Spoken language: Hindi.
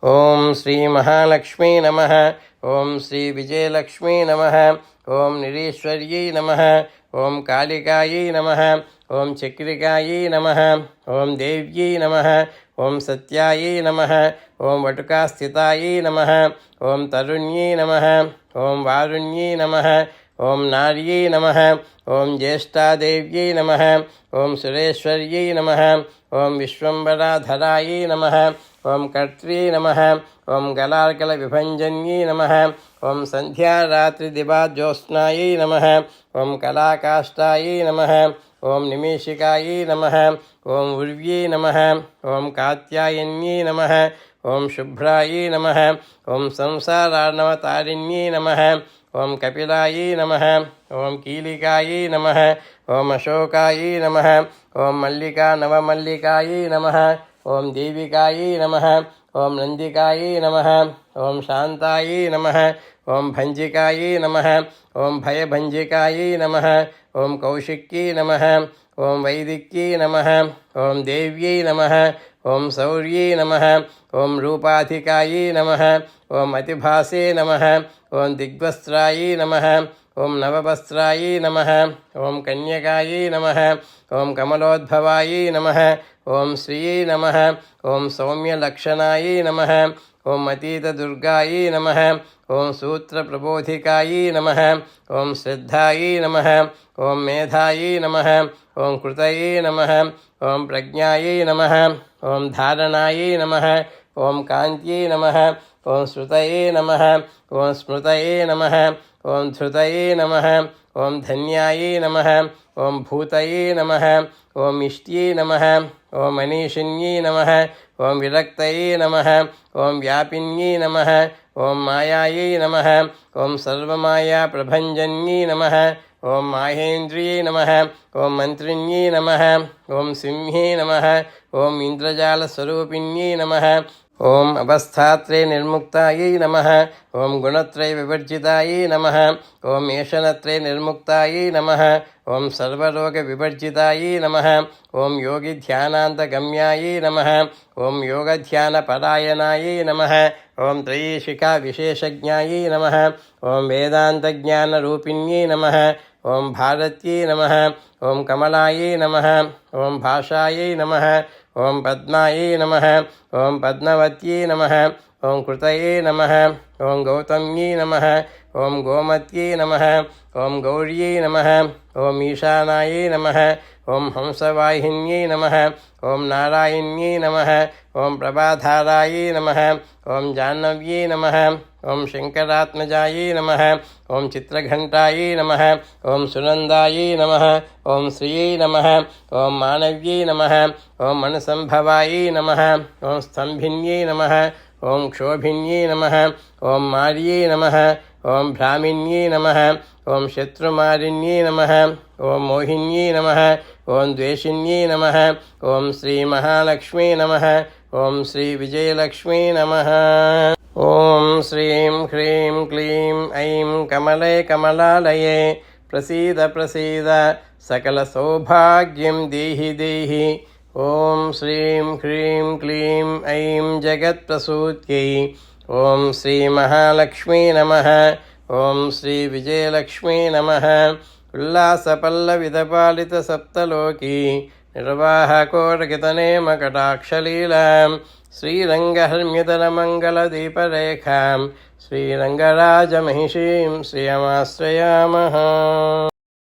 ओं श्री महालक्ष्मी नमः। ओं श्री विजयलक्ष्मी नमः। ओं निरीश्वर्यै नमः। ओं कालिकायै नमः। ओं चक्रिकायै नमः। ओं देव्यै नमः। ओं सत्यायै नमः। ओं वटुकास्थितायै नमः। ओं तरुण्यै नमः। ओं वारुण्यै नमः। ओं नार्यै नमः। ओं ज्येष्ठादेव्यै नमः। ओं सुरेश्वर्यै नमः। ओं विश्वम्बराधरायै नमः। ओं कर्त्रे नमः। ओं गलार्कलविभञ्जन्यै नमः। ओं सन्ध्यारात्रिदिवाज्योत्स्नायै नमः। ओं कलाकाष्ठायै नमः। ओं निमेषिकायै नमः। ओं उर्व्यै नमः। ओं कात्यायन्यै नमः। ओं शुभ्रायै नमः। ओं संसारार्णवतारिण्यै नमः। ओं कपिलायै नमः। ओं कीलिकायै नमः। ओं अशोकायै नमः। ओं मल्लिका नवमल्लिकायै नमः। ओं देविकायै नमः। ओं नन्दिकायै नमः। ओं शान्तायै नमः। ओं भञ्जिकायै नमः। ओं भयभञ्जिकायै नमः। ओं कौशिक्यै नमः। ओं वैदिक्यै नमः। ओं देव्यै नमः। ओं शौर्यै नमः। ओं रूपाधिकायै नमः। ओं अतिभासे नमः। ओं दिग्वस्त्रायै नमः। ओं नववस्त्रायै नमः। ओं कन्यकायै नमः। ओं कमलोद्भवायै नमः। ओं श्रियै नमः। ओं सौम्यलक्षणायै नमः। ओं अतीतदुर्गायै नमः। ओं सूत्रप्रबोधिकायै नमः। ओं श्रद्धायै नमः। ओं मेधायै नमः। ओं कृतये नमः। ओं प्रज्ञायै नमः। ओं धारणायै नमः। ओं कान्त्यै नमः। ओं श्रुतये नमः। ओं स्मृतये नमः। ओं धृतये नमः। ओं धन्यायै नमः। ओं भूतये नमः। ओं इष्ट्यै नमः। ओं मनीषिण्यै नमः। ओं विरक्तये नमः। ओं व्यापिन्यै नमः। ओं मायायै नमः। ओं सर्वमायाप्रभञ्जन्यै नमः। ओं माहेन्द्रियै नमः। ओं मन्त्रिण्यै नमः। ओं सिंह्यै नमः। ओं इन्द्रजालस्वरूपिण्यै नमः। ओं अवस्थात्रय निर्मुक्तायै नमः। ओं गुणत्रय विवर्जितायै नमः। ओं ऐषणत्रय निर्मुक्तायै नमः। ओं सर्वरोगविवर्जितायै नमः। ओं योगिध्यानान्तगम्यायै नमः। ओं योगध्यानपरायणायै नमः। ओं त्रयीशिखा विशेषज्ञायै नमः। ओं वेदान्तज्ञानरूपिण्यै नमः। ओं भारत्यै नमः। ओं कमलायै नमः। ओं भाषायै नमः। ओं पद्मायै नमः। ओं पद्मवत्यै नमः। ओं कृतये नमः। ओं गौतम्यै नमः। ओं गोमत्यै नमः। ओं गौर्यै नमः। ओं ईशानायै नमः। ओं हंसवाहिन्यै नमः। ओं नारायण्यै नमः। ओं प्रभाधारायै नमः। ओं जाह्नव्यै नमः। ओं शङ्करात्मजायै नमः। ओं चित्रघण्टायै नमः। ओं सुनन्दायै नमः। ओं श्रियै नमः। ओं मानव्यै नमः। ओं मनसंभवायै नमः। ओं स्तम्भिन्यै नमः। ओं क्षोभिन्यै नमः। ओं मार्यै नमः। ओं भ्रामिन्यै नमः। ओं शत्रुमारिण्यै नमः। ओं मोहिन्यै नमः। ओं द्वेषिन्यै नमः। ओं श्रीमहालक्ष्मी नमः। ओं श्रीविजयलक्ष्मी नमः। ओं श्रीं ह्रीं क्लीं ऐं कमले कमलालये प्रसीद प्रसीद सकलसौभाग्यं देहि देहि। ओं श्रीं ह्रीं क्लीं ऐं जगत्प्रसूत्यै ओं श्रीमहालक्ष्मी नमः। ओं श्रीविजयलक्ष्मी नमः। उल्लासपल्लविदपालितसप्तलोकी निर्वाहकोटकितनेमकटाक्षलीलां श्रीरङ्गहर्म्यतरमङ्गलदीपरेखां श्रीरङ्गराजमहिषीं श्रियमाश्रयामः।